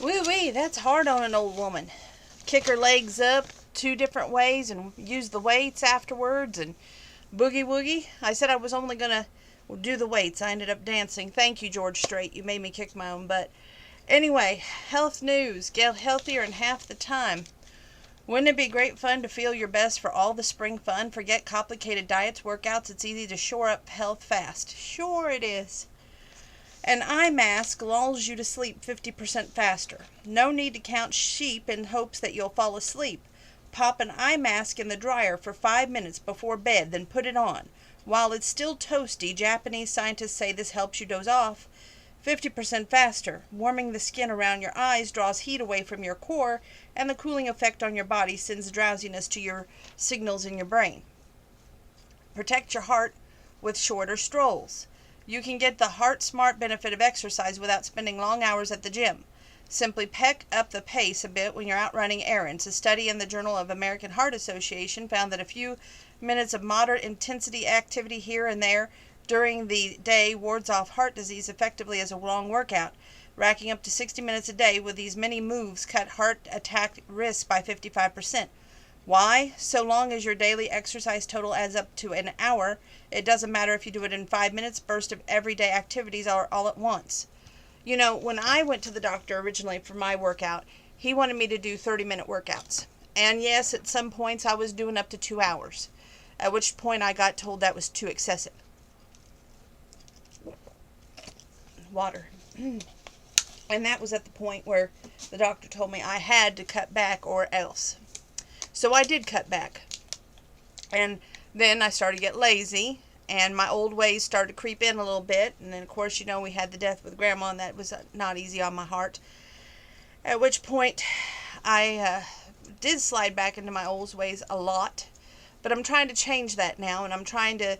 Woo-wee, that's hard on an old woman. Kick her legs up 2 different ways and use the weights afterwards and boogie woogie. I said I was only going to do the weights. I ended up dancing. Thank you, George Strait. You made me kick my own butt. Anyway, health news. Get healthier in half the time. Wouldn't it be great fun to feel your best for all the spring fun? Forget complicated diets, workouts. It's easy to shore up health fast. Sure it is. An eye mask lulls you to sleep 50% faster. No need to count sheep in hopes that you'll fall asleep. Pop an eye mask in the dryer for 5 minutes before bed, then put it on. While it's still toasty, Japanese scientists say this helps you doze off 50% faster. Warming the skin around your eyes draws heat away from your core, and the cooling effect on your body sends drowsiness to your signals in your brain. Protect your heart with shorter strolls. You can get the heart smart benefit of exercise without spending long hours at the gym. Simply pick up the pace a bit when you're out running errands. A study in the Journal of American Heart Association found that a few minutes of moderate intensity activity here and there during the day wards off heart disease effectively as a long workout. Racking up to 60 minutes a day with these many moves cut heart attack risk by 55%. Why? So long as your daily exercise total adds up to an hour, it doesn't matter if you do it in 5 minutes burst of everyday activities all at once. You know, when I went to the doctor originally for my workout, he wanted me to do 30-minute workouts. And yes, at some points I was doing up to 2 hours, at which point I got told that was too excessive. Water. And that was at the point where the doctor told me I had to cut back or else. So I did cut back. And then I started to get lazy, and my old ways started to creep in a little bit. And then, of course, you know, we had the death with Grandma, and that was not easy on my heart. At which point, I did slide back into my old ways a lot. But I'm trying to change that now, and I'm trying to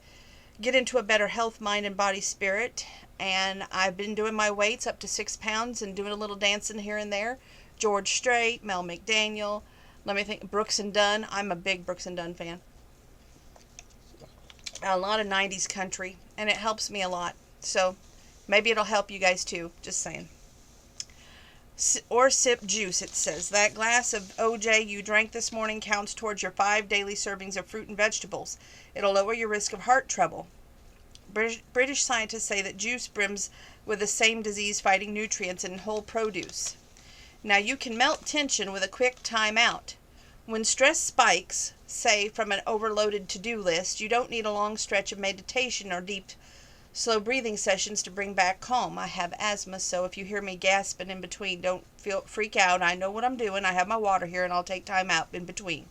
get into a better health, mind, and body spirit. And I've been doing my weights up to 6 pounds and doing a little dancing here and there. George Strait, Mel McDaniel, let me think, Brooks and Dunn. I'm a big Brooks and Dunn fan. A lot of 90s country, and it helps me a lot. So maybe it'll help you guys too. Just saying. Or sip juice, it says. That glass of OJ you drank this morning counts towards your 5 daily servings of fruit and vegetables. It'll lower your risk of heart trouble. British scientists say that juice brims with the same disease-fighting nutrients in whole produce. Now you can melt tension with a quick time out. When stress spikes, say from an overloaded to-do list, you don't need a long stretch of meditation or deep, slow breathing sessions to bring back calm. I have asthma, so if you hear me gasping in between, don't freak out. I know what I'm doing. I have my water here, and I'll take time out in between.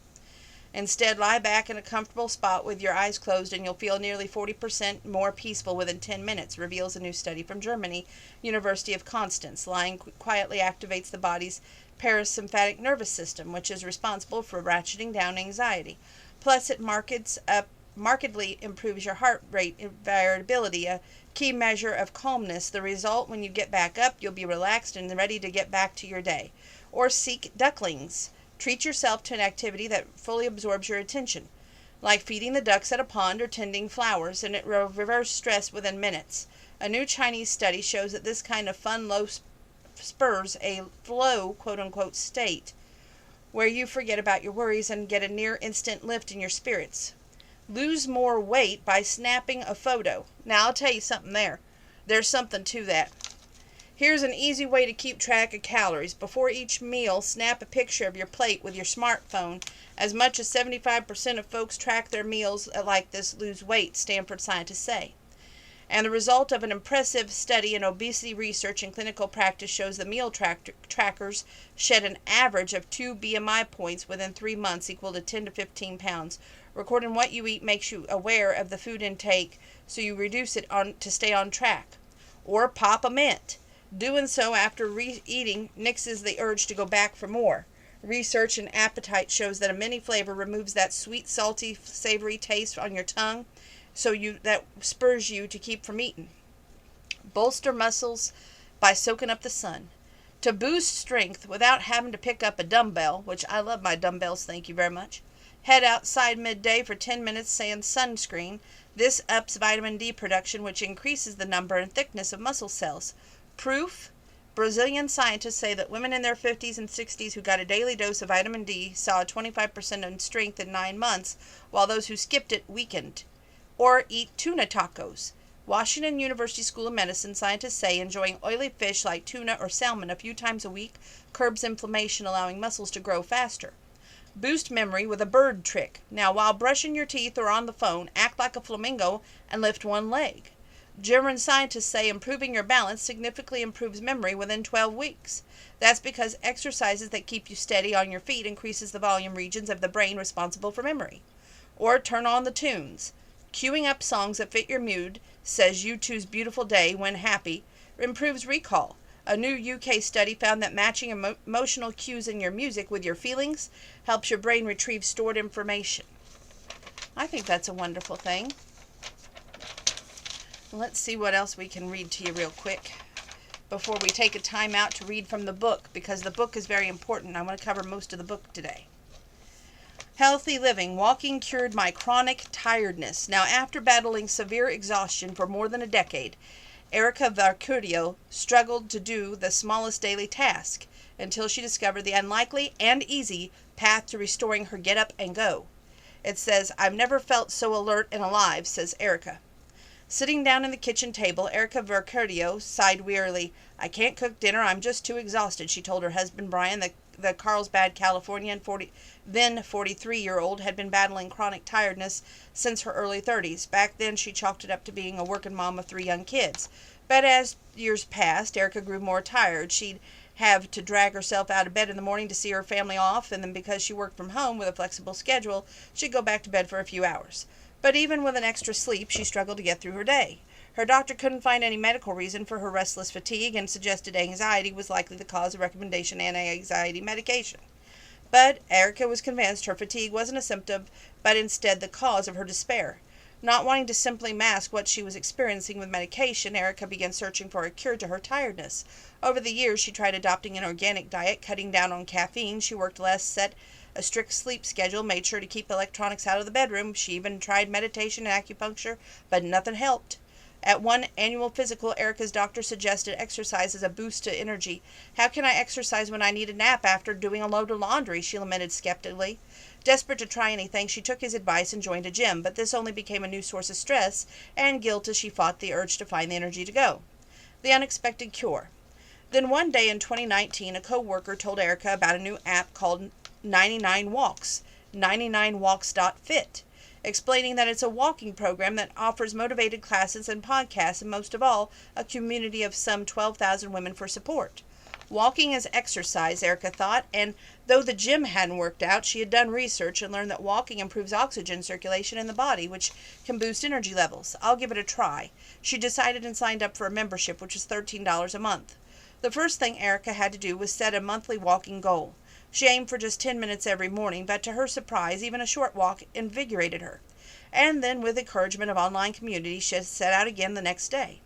Instead, lie back in a comfortable spot with your eyes closed, and you'll feel nearly 40% more peaceful within 10 minutes, reveals a new study from Germany, University of Constance. Lying quietly activates the body's parasympathetic nervous system, which is responsible for ratcheting down anxiety. Plus, it markedly improves your heart rate variability, a key measure of calmness. The result, when you get back up, you'll be relaxed and ready to get back to your day. Or seek ducklings. Treat yourself to an activity that fully absorbs your attention, like feeding the ducks at a pond or tending flowers, and it will reverse stress within minutes. A new Chinese study shows that this kind of fun spurs a flow, quote-unquote, state, where you forget about your worries and get a near instant lift in your spirits. Lose more weight by snapping a photo. Now, I'll tell you something there. There's something to that. Here's an easy way to keep track of calories. Before each meal, snap a picture of your plate with your smartphone. As much as 75% of folks track their meals like this lose weight, Stanford scientists say. And the result of an impressive study in obesity research and clinical practice shows the meal trackers shed an average of 2 BMI points within 3 months, equal to 10 to 15 pounds. Recording what you eat makes you aware of the food intake, so you reduce it to stay on track. Or pop a mint. Doing so after eating nixes the urge to go back for more. Research in appetite shows that a mini flavor removes that sweet, salty, savory taste on your tongue, so that spurs you to keep from eating. Bolster muscles by soaking up the sun. To boost strength without having to pick up a dumbbell, which I love my dumbbells, thank you very much. Head outside midday for 10 minutes sans sunscreen. This ups vitamin D production, which increases the number and thickness of muscle cells. Proof? Brazilian scientists say that women in their 50s and 60s who got a daily dose of vitamin D saw a 25% in strength in 9 months, while those who skipped it weakened. Or eat tuna tacos. Washington University School of Medicine scientists say enjoying oily fish like tuna or salmon a few times a week curbs inflammation, allowing muscles to grow faster. Boost memory with a bird trick. Now, while brushing your teeth or on the phone, act like a flamingo and lift one leg. German scientists say improving your balance significantly improves memory within 12 weeks. That's because exercises that keep you steady on your feet increases the volume regions of the brain responsible for memory. Or turn on the tunes. Queuing up songs that fit your mood, says U2's Beautiful Day when happy, improves recall. A new UK study found that matching emotional cues in your music with your feelings helps your brain retrieve stored information. I think that's a wonderful thing. Let's see what else we can read to you real quick before we take a time out to read from the book, because the book is very important. I want to cover most of the book today. Healthy living. Walking cured my chronic tiredness. Now, after battling severe exhaustion for more than a decade, Erica Vercurio struggled to do the smallest daily task until she discovered the unlikely and easy path to restoring her get up and go. It says, "I've never felt so alert and alive," says Erica. Sitting down at the kitchen table, Erica Vercurio sighed wearily. "I can't cook dinner. I'm just too exhausted," she told her husband Brian. The Carlsbad, Californian, then 43-year-old, had been battling chronic tiredness since her early 30s. Back then, she chalked it up to being a working mom of 3 young kids. But as years passed, Erica grew more tired. She'd have to drag herself out of bed in the morning to see her family off, and then because she worked from home with a flexible schedule, she'd go back to bed for a few hours. But even with an extra sleep, she struggled to get through her day. Her doctor couldn't find any medical reason for her restless fatigue and suggested anxiety was likely the cause of recommendation anti-anxiety medication. But Erica was convinced her fatigue wasn't a symptom, but instead the cause of her despair. Not wanting to simply mask what she was experiencing with medication, Erica began searching for a cure to her tiredness. Over the years, she tried adopting an organic diet, cutting down on caffeine. She worked less, set a strict sleep schedule, made sure to keep electronics out of the bedroom. She even tried meditation and acupuncture, but nothing helped. At one annual physical, Erica's doctor suggested exercise as a boost to energy. "How can I exercise when I need a nap after doing a load of laundry?" she lamented skeptically. Desperate to try anything, she took his advice and joined a gym, but this only became a new source of stress and guilt as she fought the urge to find the energy to go. The unexpected cure. Then one day in 2019, a co-worker told Erica about a new app called 99 Walks, 99walks.fit. Explaining that it's a walking program that offers motivated classes and podcasts, and most of all, a community of some 12,000 women for support. Walking is exercise, Erica thought, and though the gym hadn't worked out, she had done research and learned that walking improves oxygen circulation in the body, which can boost energy levels. "I'll give it a try." She decided and signed up for a membership, which was $13 a month. The first thing Erica had to do was set a monthly walking goal. She aimed for just 10 minutes every morning, but to her surprise, even a short walk invigorated her. And then, with encouragement of online community, she set out again the next day.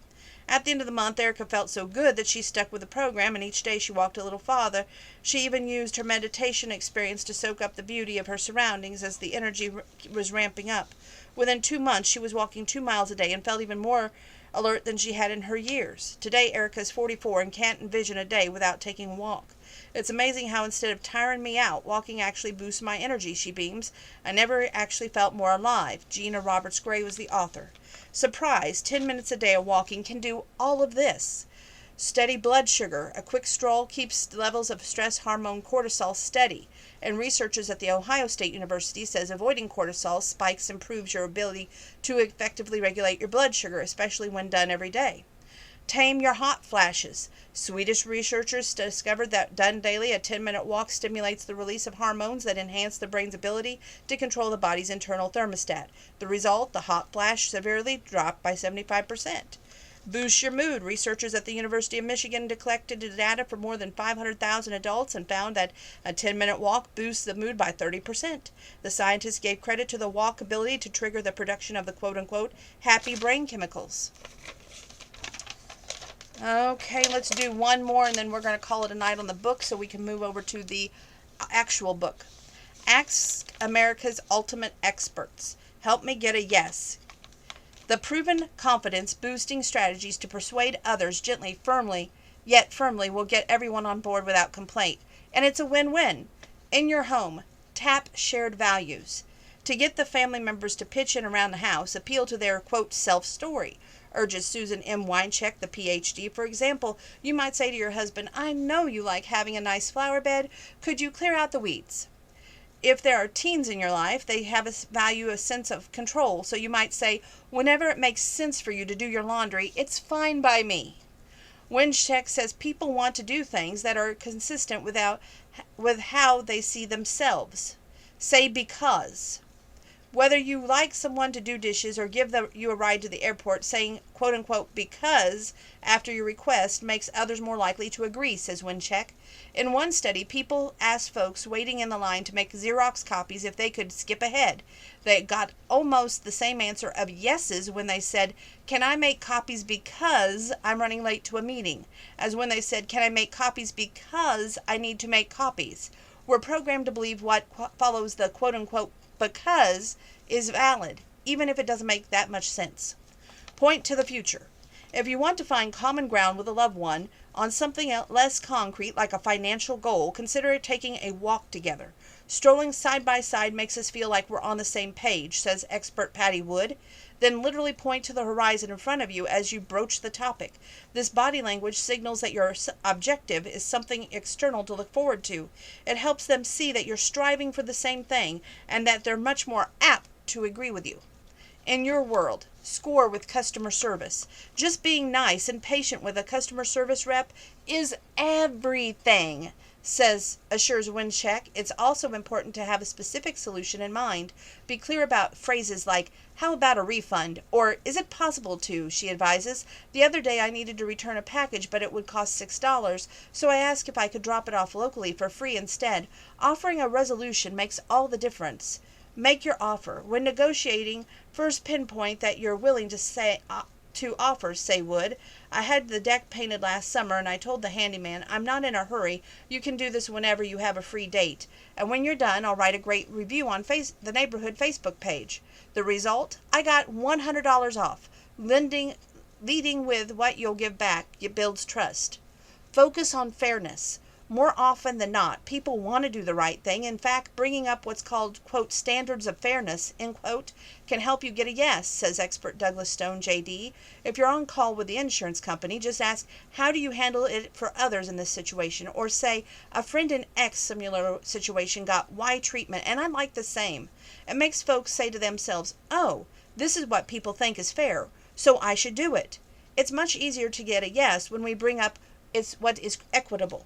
At the end of the month, Erica felt so good that she stuck with the program, and each day she walked a little farther. She even used her meditation experience to soak up the beauty of her surroundings as the energy was ramping up. Within 2 months, she was walking 2 miles a day and felt even more alert than she had in her years. Today, Erica is 44 and can't envision a day without taking a walk. "It's amazing how instead of tiring me out, walking actually boosts my energy," she beams. "I never actually felt more alive." Gina Roberts Gray was the author. Surprise, 10 minutes a day of walking can do all of this. Steady blood sugar. A quick stroll keeps levels of stress hormone cortisol steady. And researchers at the Ohio State University says avoiding cortisol spikes improves your ability to effectively regulate your blood sugar, especially when done every day. Tame your hot flashes. Swedish researchers discovered that done daily, a 10-minute walk stimulates the release of hormones that enhance the brain's ability to control the body's internal thermostat. The result, the hot flash severely dropped by 75%. Boost your mood. Researchers at the University of Michigan collected data for more than 500,000 adults and found that a 10-minute walk boosts the mood by 30%. The scientists gave credit to the walk ability to trigger the production of the quote-unquote happy brain chemicals. Okay, let's do one more and then we're going to call it a night on the book so we can move over to the actual book. Ask America's Ultimate Experts. Help me get a yes. The proven confidence boosting strategies to persuade others gently, firmly, yet firmly will get everyone on board without complaint. And it's a win-win. In your home, tap shared values. To get the family members to pitch in around the house, appeal to their, quote, self-story, urges Susan M. Winecheck, the PhD. For example, you might say to your husband, I know you like having a nice flower bed. Could you clear out the weeds? If there are teens in your life, they value a sense of control. So you might say, whenever it makes sense for you to do your laundry, it's fine by me. Wincheck says people want to do things that are consistent with how they see themselves. Say because. Whether you like someone to do dishes or give you a ride to the airport, saying, quote unquote, because after your request makes others more likely to agree, says Wincheck. In one study, people asked folks waiting in the line to make Xerox copies if they could skip ahead. They got almost the same answer of yeses when they said, can I make copies because I'm running late to a meeting, as when they said, can I make copies because I need to make copies. We're programmed to believe what follows the quote unquote because is valid, even if it doesn't make that much sense. Point to the future. If you want to find common ground with a loved one on something less concrete like a financial goal, consider taking a walk together. Strolling side by side makes us feel like we're on the same page, says expert Patty Wood. Then literally point to the horizon in front of you as you broach the topic. This body language signals that your objective is something external to look forward to. It helps them see that you're striving for the same thing and that they're much more apt to agree with you. In your world, score with customer service. Just being nice and patient with a customer service rep is everything, assures Wincheck. It's also important to have a specific solution in mind. Be clear about phrases like, how about a refund? Or, is it possible to? She advises. The other day I needed to return a package, but it would cost $6, so I asked if I could drop it off locally for free instead. Offering a resolution makes all the difference. Make your offer. When negotiating, first pinpoint that you're willing to offer, say Wood. I had the deck painted last summer and I told the handyman, I'm not in a hurry. You can do this whenever you have a free date. And when you're done, I'll write a great review on the neighborhood Facebook page. The result? I got $100 off. Leading with what you'll give back. It builds trust. Focus on fairness. More often than not, people want to do the right thing. In fact, bringing up what's called, quote, standards of fairness, end quote, can help you get a yes, says expert Douglas Stone, JD. If you're on call with the insurance company, just ask, how do you handle it for others in this situation? Or say, a friend in X similar situation got Y treatment, and I'd like the same. It makes folks say to themselves, oh, this is what people think is fair, so I should do it. It's much easier to get a yes when we bring up what is equitable.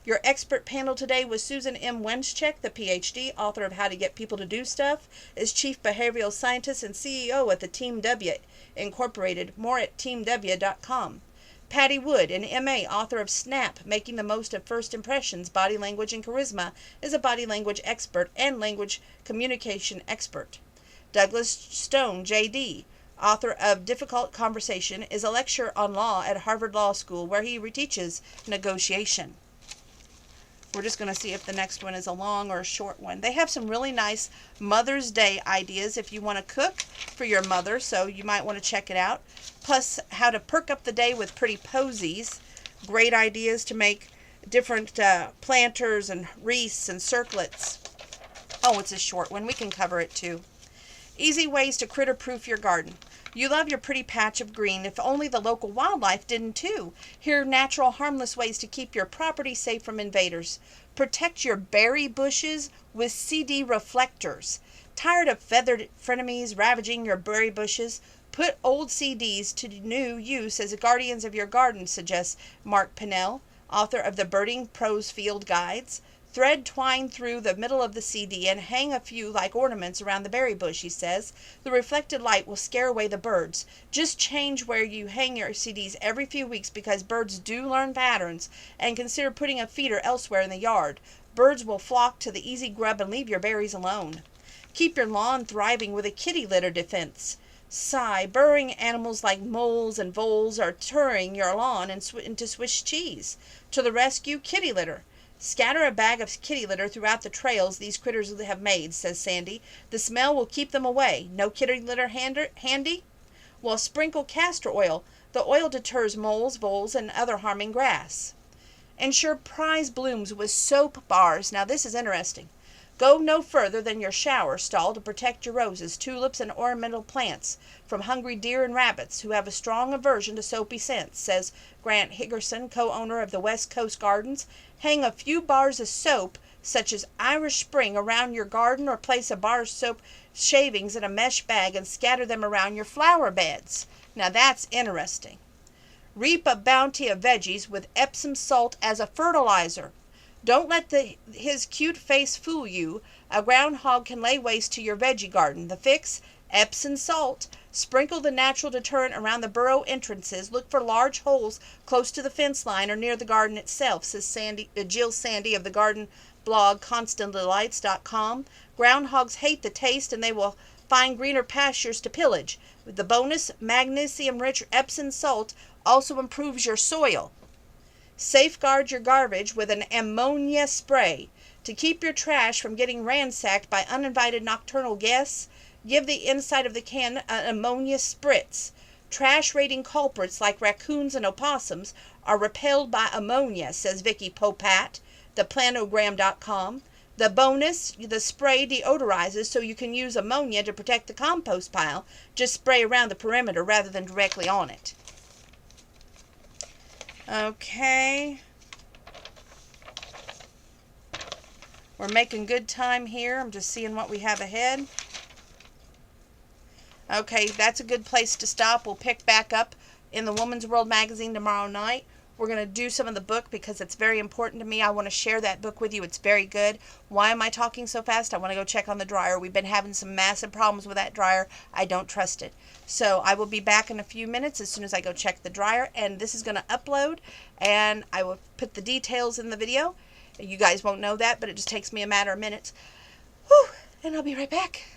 Your expert panel today was Susan M. Wincheck, the PhD, author of How to Get People to Do Stuff, is Chief Behavioral Scientist and CEO at the Team W Incorporated. More at teamw.com. Patty Wood, an MA, author of Snap, Making the Most of First Impressions, Body Language and Charisma, is a body language expert and language communication expert. Douglas Stone, JD, author of Difficult Conversation, is a lecturer on law at Harvard Law School where he teaches negotiation. We're just going to see if the next one is a long or a short one. They have some really nice Mother's Day ideas if you want to cook for your mother, so you might want to check it out. Plus, how to perk up the day with pretty posies. Great ideas to make different planters and wreaths and circlets. Oh, it's a short one. We can cover it too. Easy ways to critter-proof your garden. You love your pretty patch of green, if only the local wildlife didn't too. Here are natural, harmless ways to keep your property safe from invaders. Protect your berry bushes with CD reflectors. Tired of feathered frenemies ravaging your berry bushes? Put old CDs to new use as guardians of your garden, suggests Mark Pinnell, author of the Birding Pros Field Guides. Thread twine through the middle of the CD and hang a few like ornaments around the berry bush, he says. The reflected light will scare away the birds. Just change where you hang your CDs every few weeks because birds do learn patterns, and consider putting a feeder elsewhere in the yard. Birds will flock to the easy grub and leave your berries alone. Keep your lawn thriving with a kitty litter defense. Sigh, burrowing animals like moles and voles are turning your lawn into Swiss cheese. To the rescue, kitty litter. Scatter a bag of kitty litter throughout the trails these critters have made, says Sandy. The smell will keep them away. No kitty litter handy? Well, sprinkle castor oil. The oil deters moles, voles, and other harming grass. Ensure prize blooms with soap bars. Now this is interesting. Go no further than your shower stall to protect your roses, tulips, and ornamental plants from hungry deer and rabbits who have a strong aversion to soapy scents, says Grant Higgerson, co-owner of the West Coast Gardens. Hang a few bars of soap, such as Irish Spring, around your garden, or place a bar of soap shavings in a mesh bag and scatter them around your flower beds. Now that's interesting. Reap a bounty of veggies with Epsom salt as a fertilizer. Don't let his cute face fool you. A groundhog can lay waste to your veggie garden. The fix? Epsom salt. Sprinkle the natural deterrent around the burrow entrances. Look for large holes close to the fence line or near the garden itself, says Jill Sandy of the garden blog ConstantDelights.com. Groundhogs hate the taste and they will find greener pastures to pillage. The bonus magnesium-rich Epsom salt also improves your soil. Safeguard your garbage with an ammonia spray. To keep your trash from getting ransacked by uninvited nocturnal guests, give the inside of the can an ammonia spritz. Trash-raiding culprits like raccoons and opossums are repelled by ammonia, says Vicky Popat, theplanogram.com. The bonus, the spray deodorizes, so you can use ammonia to protect the compost pile. Just spray around the perimeter rather than directly on it. Okay. We're making good time here. I'm just seeing what we have ahead. Okay, that's a good place to stop. We'll pick back up in the Woman's World magazine tomorrow night. We're going to do some of the book because it's very important to me. I want to share that book with you. It's very good. Why am I talking so fast? I want to go check on the dryer. We've been having some massive problems with that dryer. I don't trust it. So I will be back in a few minutes as soon as I go check the dryer. And this is going to upload. And I will put the details in the video. You guys won't know that, but it just takes me a matter of minutes. Whew, and I'll be right back.